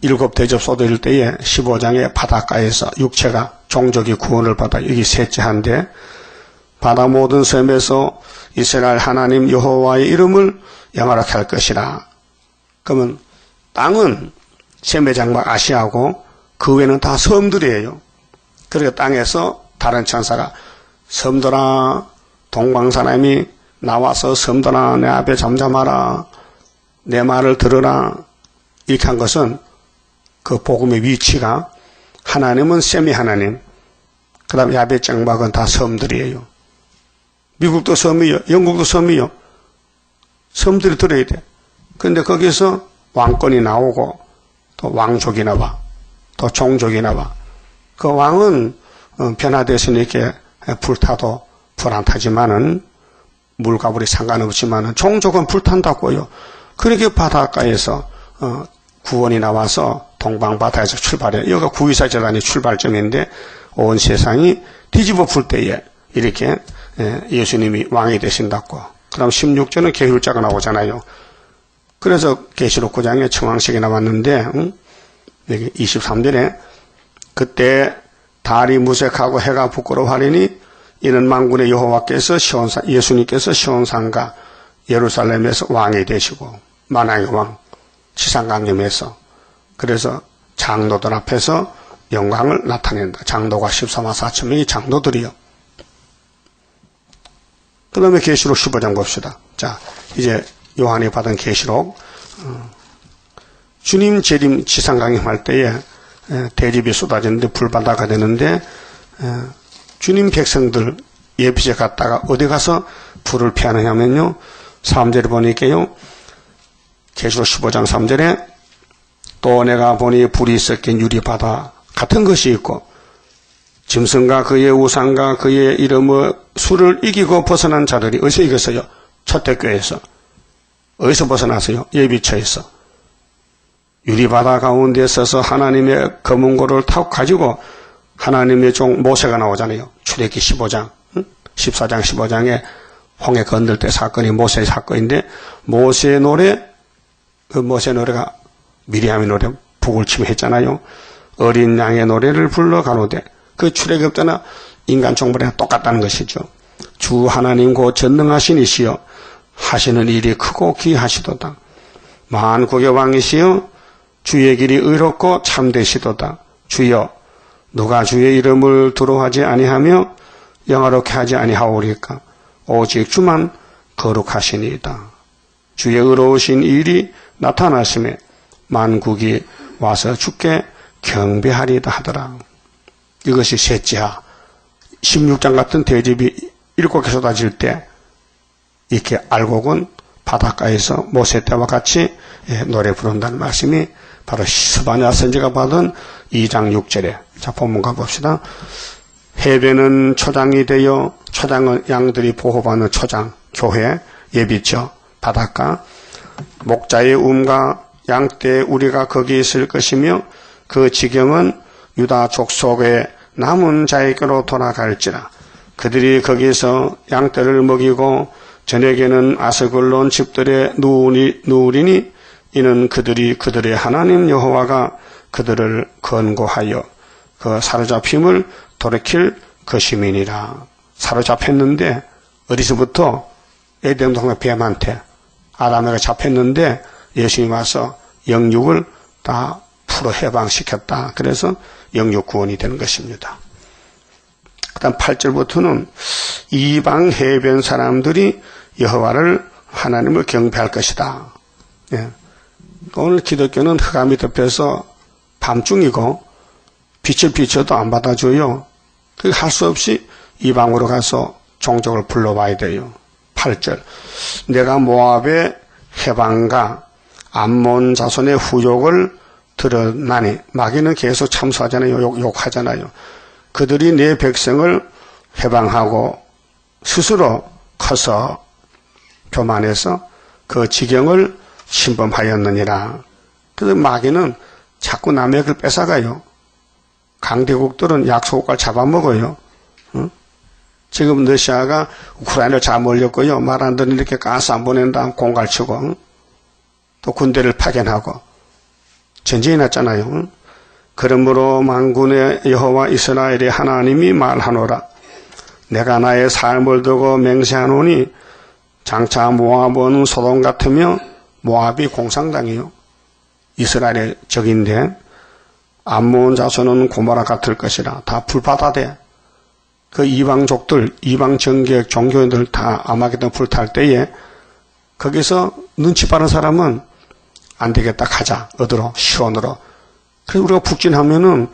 7 대접 쏟을 때에 15장에 바닷가에서 육체가 종족이 구원을 받아 여기 셋째 한데 바다 모든 섬에서 이스라엘 하나님 여호와의 이름을 영화롭게 할 것이라. 그러면 땅은 셈의 장막 아시아고 그 외에는 다 섬들이에요. 그리고 땅에서 다른 천사가 섬들아 동방사람이 나와서 섬들아 내 앞에 잠잠하라 내 말을 들으라 이렇게 한 것은 그 복음의 위치가 하나님은 셈의 하나님 그 다음에 야벳 장막은 다 섬들이에요. 미국도 섬이요 영국도 섬이요 섬들이 들어야 돼. 그런데 거기서 왕권이 나오고 또 왕족이 나와 또 종족이 나와 그 왕은 변화돼서 이렇게 불타도 불안타지만은 물가불이 상관없지만은 종족은 불탄다고요. 그렇게 바닷가에서 구원이 나와서 동방바다에서 출발해. 여기가 구이사 재단이 출발점인데 온 세상이 뒤집어 풀 때에 이렇게 예수님이 왕이 되신다고. 그 다음 16절은 계율자가 나오잖아요. 그래서 계시록 9장에 청왕식이 나왔는데 여기 23절에 그때 달이 무색하고 해가 부끄러워하리니 이는 만군의 여호와께서 예수님께서 시온산과 예루살렘에서 왕이 되시고 만왕의 왕 지상강림에서 그래서 장로들 앞에서 영광을 나타낸다. 장로가 14만 4천 명이 장로들이요. 그 다음에 계시록 15장 봅시다. 자, 이제 요한이 받은 계시록 주님 재림 지상강림할 때에 대접이 쏟아지는데 불바다가 되는데 주님 백성들 예비제 갔다가 어디 가서 불을 피하느냐면요 3절에 보니까요 계시록 15장 3절에 또 내가 보니 불이 섞인 유리바다 같은 것이 있고 짐승과 그의 우상과 그의 이름의 수를 이기고 벗어난 자들이 어디서 이겼어요? 초대교회에서. 어디서 벗어났어요? 예비처에서. 유리바다 가운데 서서 하나님의 검은고를 타고 가지고 하나님의 종 모세가 나오잖아요. 출애굽기 15장, 14장, 15장에 홍해 건들 때 사건이 모세의 사건인데 모세의 노래, 그 모세의 노래가 미리암의 노래 북을 치며 했잖아요. 어린 양의 노래를 불러 가로되 그 출애굽 때나 인간 종말이랑 똑같다는 것이죠. 주 하나님 곧 전능하신 이시여 하시는 일이 크고 귀하시도다. 만국의 왕이시여 주의 길이 의롭고 참되시도다. 주여 누가 주의 이름을 두려워하지 아니하며 영화롭게 하지 아니하오리까. 오직 주만 거룩하시니이다. 주의 의로우신 일이 나타나심에 만국이 와서 주께 경배하리다 하더라. 이것이 셋째하 16장 같은 대접이 7개 쏟아질 때 이렇게 알곡은 바닷가에서 모세 때와 같이 노래 부른다는 말씀이 바로 스바냐 선지가 받은 2장 6절에 자 본문 가봅시다. 해변은 초장이 되어 초장은 양들이 보호받는 초장 교회 예비처 바닷가 목자의 움과 양떼 우리가 거기 있을 것이며 그 지경은 유다 족속의 남은 자에게로 돌아갈지라. 그들이 거기서 양떼를 먹이고 저녁에는 아스글론 집들에 누우리니 이는 그들이 그들의 하나님 여호와가 그들을 권고하여 그 사로잡힘을 돌이킬 것임이니라. 사로잡혔는데 어디서부터? 에덴 동산 뱀한테 아담에가 잡혔는데 예수님이 와서 영육을 다 풀어 해방시켰다. 그래서 영육 구원이 되는 것입니다. 그 다음 8절부터는 이방 해변 사람들이 여호와를 하나님을 경배할 것이다. 예. 오늘 기독교는 흑암이 덮여서 밤중이고 빛을 비춰도 안 받아줘요. 할 수 없이 이방으로 가서 종족을 불러와야 돼요. 8절 내가 모압의 해방과 암몬 자손의 후욕을 드러나니 마귀는 계속 참수하잖아요. 욕하잖아요. 그들이 내 백성을 해방하고 스스로 커서 교만해서 그 지경을 침범하였느니라. 그래서 마귀는 자꾸 남의 걸 뺏어가요. 강대국들은 약소국가를 잡아먹어요. 응? 지금 러시아가 우크라이나를 잡아먹었고요. 말 안 듣는 이렇게 가스 안 보낸다 공갈치고 응? 또 군대를 파견하고 전쟁이 났잖아요. 응? 그러므로 만군의 여호와 이스라엘의 하나님이 말하노라. 내가 나의 삶을 두고 맹세하노니 장차 모압은 소돔 같으며 모압이 공산당이요. 이스라엘의 적인데 암몬 자손은 고모라 같을 것이라. 다 불바다돼. 그 이방족들, 이방 정교역 종교인들 다 아마겟돈 불탈 때에 거기서 눈치 빠른 사람은 안 되겠다 가자. 어디로? 시온으로. 그래서 우리가 북진하면은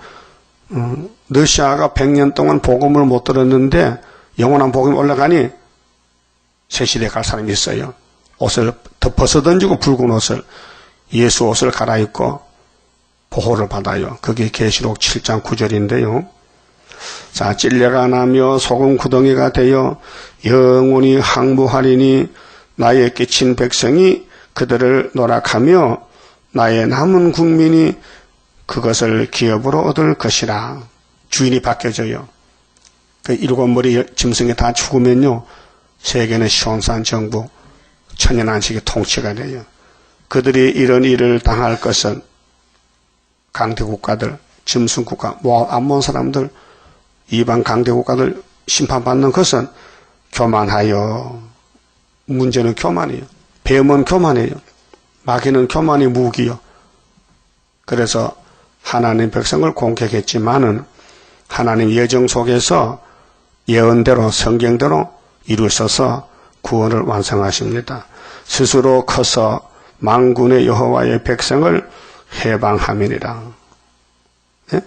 러시아가 100년 동안 복음을 못 들었는데 영원한 복음이 올라가니 새 시대에 갈 사람이 있어요. 옷을 덮어서 던지고 붉은 옷을 예수 옷을 갈아입고 보호를 받아요. 그게 계시록 7장 9절인데요. 자, 찔레가 나며 소금 구덩이가 되어 영원히 항무하리니 나의 끼친 백성이 그들을 노락하며 나의 남은 국민이 그것을 기업으로 얻을 것이라. 주인이 바뀌어져요. 그 일곱 머리 짐승이 다 죽으면요. 세계는 시온산 정부, 천연안식의 통치가 돼요. 그들이 이런 일을 당할 것은 강대국가들, 짐승국가, 암몬 사람들, 이방 강대국가들 심판받는 것은 교만하여. 문제는 교만이에요. 뱀은 교만이에요. 마귀는 교만이 무기요. 그래서 하나님 백성을 공격했지만은 하나님 예정 속에서 예언대로 성경대로 이루셔서 구원을 완성하십니다. 스스로 커서 만군의 여호와의 백성을 해방함이니라. 예?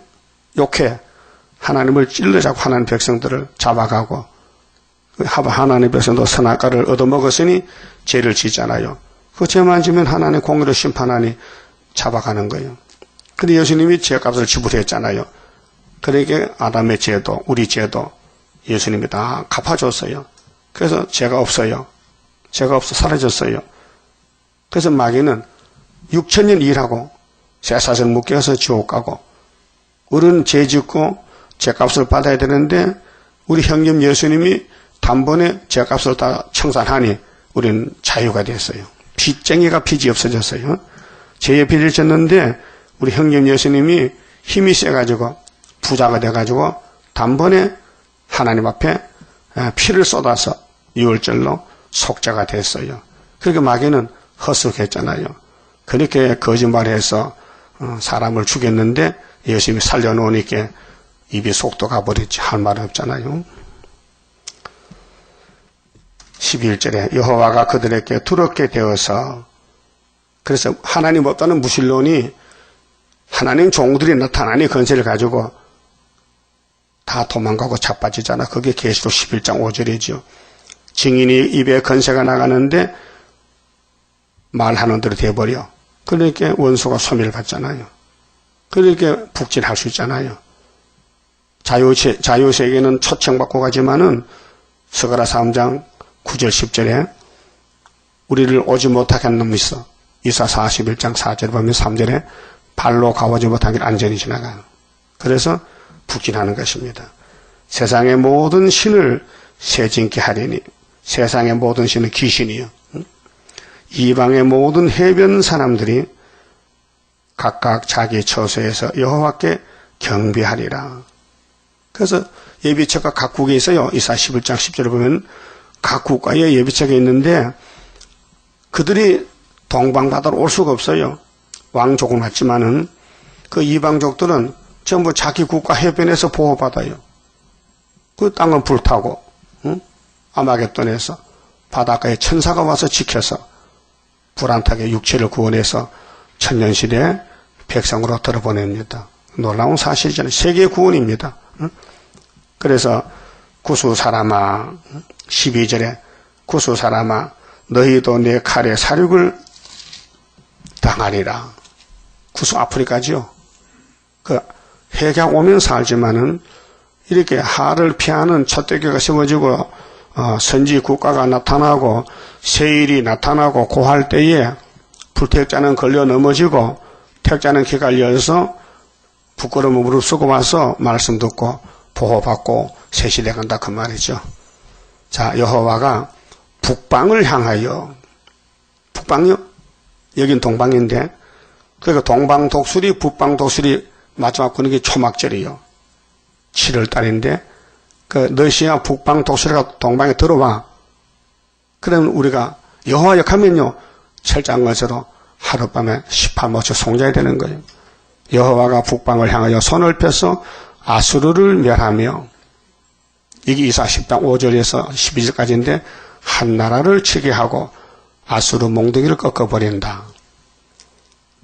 욕해. 하나님을 찔러잡고 하나님 백성들을 잡아가고 하나님 백성도 선악과를 얻어먹었으니 죄를 지잖아요. 그 죄만 지면 하나님 공의로 심판하니 잡아가는 거예요. 근데 예수님이 죄값을 지불했잖아요. 그러니까 아담의 죄도 우리 죄도 예수님이 다 갚아줬어요. 그래서 죄가 없어요. 죄가 없어 사라졌어요. 그래서 마귀는 6,000년 일하고 쇠사슬 묶여서 지옥 가고 우리는 죄 짓고 죄값을 받아야 되는데 우리 형님 예수님이 단번에 죄값을 다 청산하니 우리는 자유가 됐어요. 빚쟁이가 빚이 없어졌어요. 죄의 빚을 졌는데 우리 형님 예수님이 힘이 세가지고 부자가 돼가지고 단번에 하나님 앞에 피를 쏟아서 유월절로 속죄가 됐어요. 그러니까 마귀는 헛석했잖아요. 그렇게 거짓말해서 사람을 죽였는데 예수님이 살려놓으니까 입이 속도 가버렸지. 할 말 없잖아요. 11절에 여호와가 그들에게 두렵게 되어서 그래서 하나님 없다는 무신론이 하나님 종들이 나타나니 건세를 가지고 다 도망가고 자빠지잖아. 그게 계시록 11장 5절이죠. 증인이 입에 건세가 나가는데 말하는 대로 돼버려. 그러니까 원수가 소멸 받잖아요. 그러니까 북진할 수 있잖아요. 자유세계는 초청받고 가지만은 스가랴 3장 9절 10절에 우리를 오지 못하게 하는 놈이 있어. 이사 41장 4절 보면 3절에 발로 가보지 못한 길 안전히 지나가요. 그래서 북진하는 것입니다. 세상의 모든 신을 세진케 하리니 세상의 모든 신은 귀신이요. 이방의 모든 해변 사람들이 각각 자기 처소에서 여호와께 경배하리라. 그래서 예비처가 각국에 있어요. 이사 11장 10절에 보면 각 국가에 예비처가 있는데 그들이 동방바다로 올 수가 없어요. 왕족은 맞지만은 그 이방족들은 전부 자기 국가 해변에서 보호받아요. 그 땅은 불타고 아마겟돈에서 바닷가에 천사가 와서 지켜서 불안타게 육체를 구원해서 천년시대에 백성으로 들어보냅니다. 놀라운 사실이잖아요. 세계 구원입니다. 그래서 구수 사람아 12절에 구수 사람아 너희도 내 칼에 사륙을 당하리라. 구수 아프리카지요. 그 해가 오면 살지만은 이렇게 하를 피하는 촛대교가 세워지고 선지 국가가 나타나고 세일이 나타나고 고할 때에 불택자는 걸려 넘어지고 택자는 기갈려서 부끄러움을 무릅쓰고 와서 말씀 듣고 보호받고 새 시대 간다 그 말이죠. 자, 여호와가 북방을 향하여 북방요? 여긴 동방인데 그러니까 동방 독수리 북방 독수리 마지막 구는 게 초막절이요. 7월 달인데 그 러시아 북방 독수리가 동방에 들어와. 그러면 우리가 여호와 역하면요 철저한 것으로 하룻밤에 18모처 송자해야 되는 거예요. 여호와가 북방을 향하여 손을 펴서 아수르를 멸하며 이게 이사 10장 5절에서 12절까지인데 한 나라를 치게 하고 아수르 몽둥이를 꺾어버린다.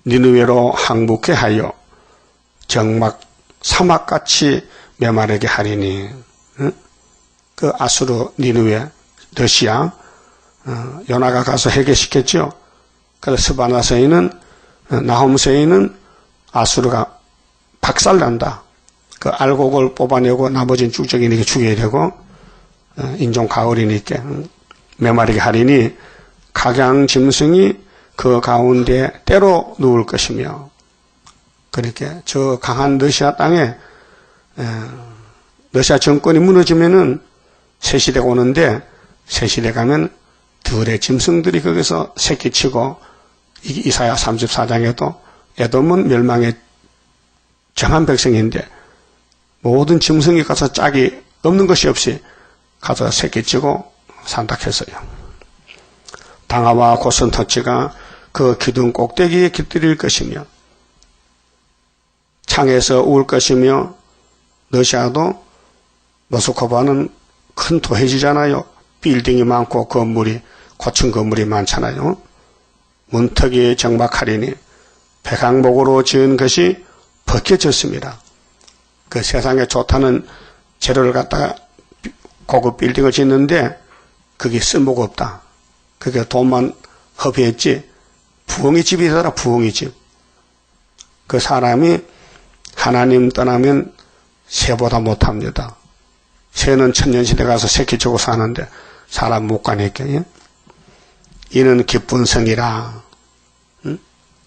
니느웨로 항복케 하여 정막 사막같이 메마르게 하리니 그 아수르 니느웨 러시아 요나가 가서 해결시켰죠. 그래서 스바나서에는 나홈서에는 아수르가 박살난다. 그 알곡을 뽑아내고 나머지는 쭉적이니까 죽여야 되고 인종 가을이니까 메마르게 하리니 각양 짐승이 그 가운데 때로 누울 것이며 그렇게 저 강한 러시아 땅에 러시아 정권이 무너지면은 새시대가 오는데 새시대 가면 들의 짐승들이 거기서 새끼치고 이사야 34장에도 에돔은 멸망의 정한 백성인데 모든 짐승이 가서 짝이 없는 것이 없이 가서 새끼치고 산닥했어요. 당하와 고선터치가 그 기둥 꼭대기에 깃들일 것이며 창에서 울 것이며 러시아도 모스크바는 큰 도해지잖아요. 빌딩이 많고 건물이 고층 건물이 많잖아요. 문턱이 정박하리니 백항목으로 지은 것이 벗겨졌습니다. 그 세상에 좋다는 재료를 갖다가 고급 빌딩을 짓는데 그게 쓸모가 없다. 그게 돈만 허비했지 부엉이 집이더라. 부엉이 집. 그 사람이 하나님 떠나면 새보다 못합니다. 새는 천년시대 가서 새끼 주고 사는데 사람 못 가니까. 이는 기쁜 성이라.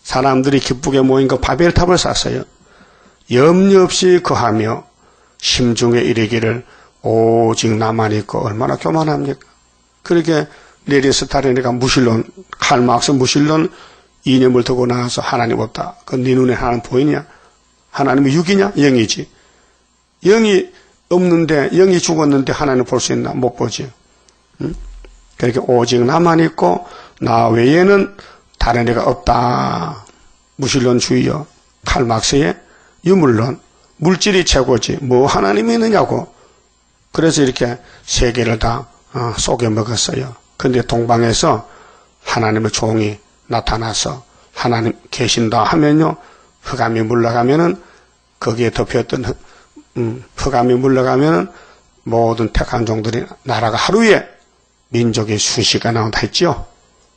사람들이 기쁘게 모인 그 바벨탑을 쌌어요. 염려 없이 거하며 심중에 이르기를 오직 나만 있고 얼마나 교만합니까? 그렇게 레리스타르니가 무신론, 칼막스 무신론 이념을 두고 나와서 하나님 없다. 그 네 눈에 하나님 보이냐? 하나님이 육이냐? 영이지. 영이 없는데 영이 죽었는데 하나님 볼 수 있나? 못 보지. 그렇게 오직 나만 있고 나 외에는 다른 애가 없다. 무신론주의요. 칼막스의 유물론. 물질이 최고지. 뭐 하나님이 있느냐고. 그래서 이렇게 세계를 다 속여 먹었어요. 근데 동방에서 하나님의 종이 나타나서 하나님 계신다 하면요. 흑암이 물러가면은 거기에 덮였던 흑암이 물러가면은 모든 택한 종들이 나라가 하루에 민족의 수시가 나온다 했죠.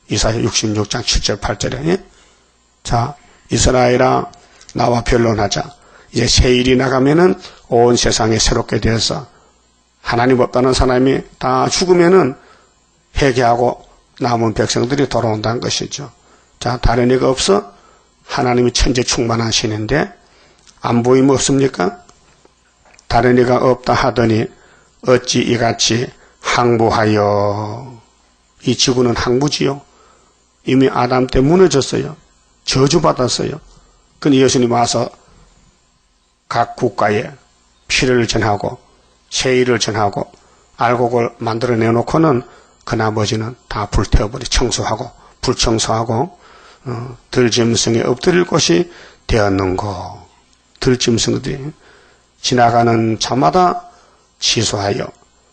이사야 66장 7절 8절에. 예? 자, 이스라엘아 나와 변론하자. 이제 세일이 나가면은 온 세상이 새롭게 되어서 하나님 없다는 사람이 다 죽으면은 회개하고 남은 백성들이 돌아온다는 것이죠. 자, 다른 이가 없어? 하나님이 천재 충만하시는데 안 보이면 없습니까? 다른 이가 없다 하더니 어찌 이같이 항부하여. 이 지구는 항부지요. 이미 아담 때 무너졌어요. 저주받았어요. 근데 예수님 와서 각 국가에 피를 전하고 세일을 전하고 알곡을 만들어내놓고는 그 나머지는 다 불태워버리 청소하고 불청소하고 들짐승에 엎드릴 곳이 되었는고. 들짐승들이 지나가는 자마다 취소하여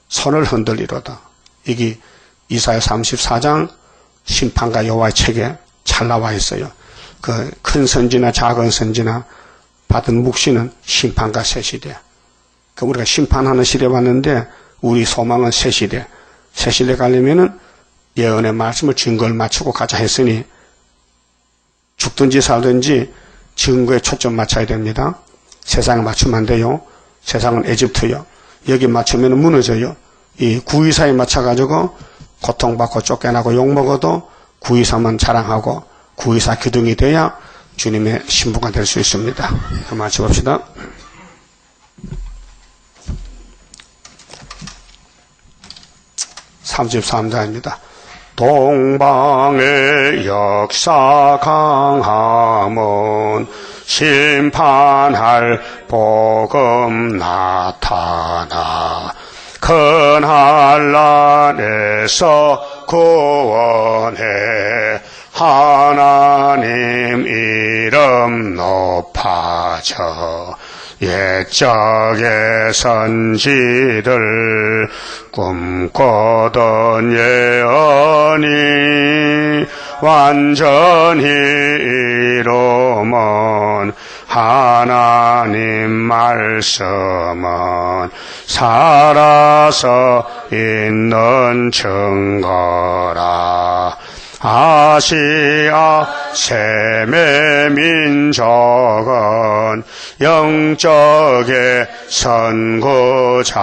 손을 흔들리로다. 이게 이사야 34장 심판과 여호와의 책에 잘 나와 있어요. 그 큰 선지나 작은 선지나 받은 묵시는 심판과 새 시대. 그 우리가 심판하는 시대 왔는데 우리 소망은 새 시대. 새 시대 가려면은 예언의 말씀을 증거를 맞추고 가자 했으니 죽든지 살든지 증거에 초점 맞춰야 됩니다. 세상에 맞추면 안 돼요. 세상은 에집트요. 여기 맞추면 무너져요. 이 924에 맞춰가지고 고통받고 쫓겨나고 욕먹어도 924만 자랑하고 924 기둥이 돼야 주님의 신부가 될 수 있습니다. 그럼 마쳐봅시다. (33장입니다) 동방의 역사 강함은 심판할 복음 나타나 큰 한란에서 구원해 하나님 이름 높아져 옛적의 선지들 꿈꾸던 예언이 완전히 이루면 하나님 말씀은 살아서 있는 증거라. 아시아 셈의 민족은 영적의 선구자로다.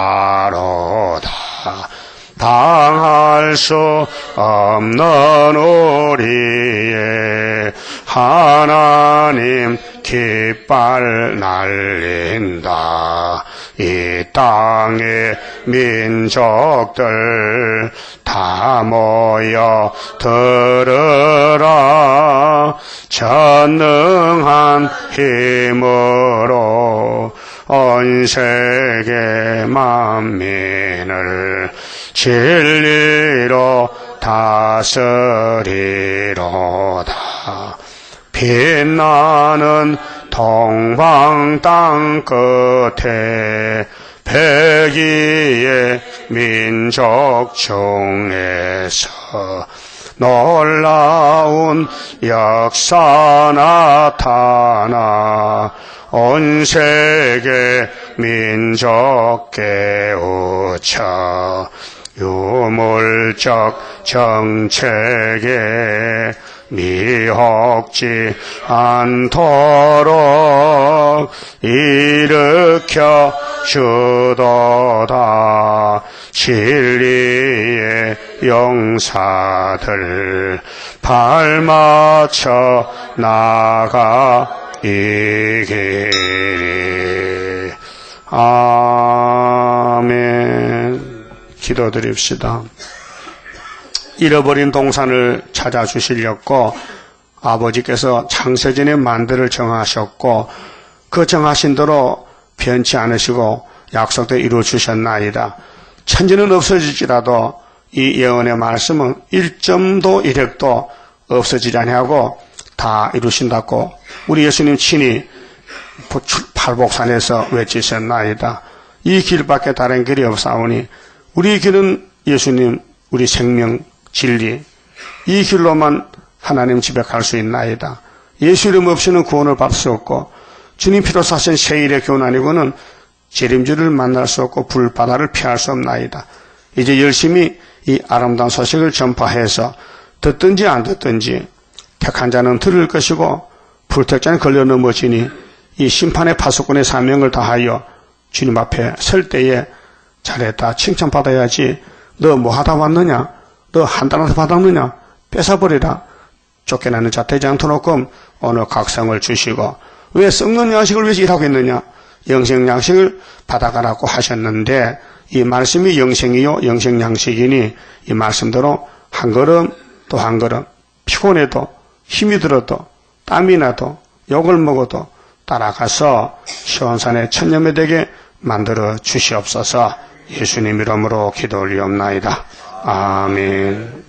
당할 수 없는 우리의 하나님 깃발 날린다. 이 땅의 민족들 다 모여 들으라. 전능한 힘으로 온 세계 만민을 진리로 다스리로다. 빛나는 동방 땅 끝에 백이의 민족 중에서 놀라운 역사 나타나 온 세계 민족 깨우쳐 유물적 정책에 미혹지 않도록 일으켜 주도다. 진리의 용사들 발맞춰 나가 이기리. 아멘. 기도드립시다. 잃어버린 동산을 찾아주시려고 아버지께서 창세전에 만들을 정하셨고 그 정하신 대로 변치 않으시고 약속대로 이루어주셨나이다. 천지는 없어질지라도 이 예언의 말씀은 1점도 1획도 없어지지 아니하고 다 이루신다고 우리 예수님 친히 팔복산에서 외치셨나이다. 이 길밖에 다른 길이 없사오니 우리 길은 예수님, 우리 생명, 진리, 이 길로만 하나님 집에 갈 수 있나이다. 예수 이름 없이는 구원을 받을 수 없고 주님 피로 사신 세일의 교훈 아니고는 재림주를 만날 수 없고 불바다를 피할 수 없나이다. 이제 열심히 이 아름다운 소식을 전파해서 듣든지 안 듣든지 택한 자는 들을 것이고 불택자는 걸려 넘어지니 이 심판의 파수꾼의 사명을 다하여 주님 앞에 설 때에 잘했다 칭찬받아야지. 너 뭐 하다 왔느냐? 너 한 달한테 받았느냐? 뺏어버리라. 쫓겨나는 자 되지 않도록 오늘 각성을 주시고 왜 썩는 양식을 위해서 일하고 있느냐? 영생 양식을 받아가라고 하셨는데 이 말씀이 영생이요 영생 양식이니 이 말씀대로 한 걸음 또 한 걸음 피곤해도 힘이 들어도 땀이 나도 욕을 먹어도 따라가서 시온산의 천녀매 되게 만들어 주시옵소서. 예수님 이름으로 기도 올리옵나이다. 아멘.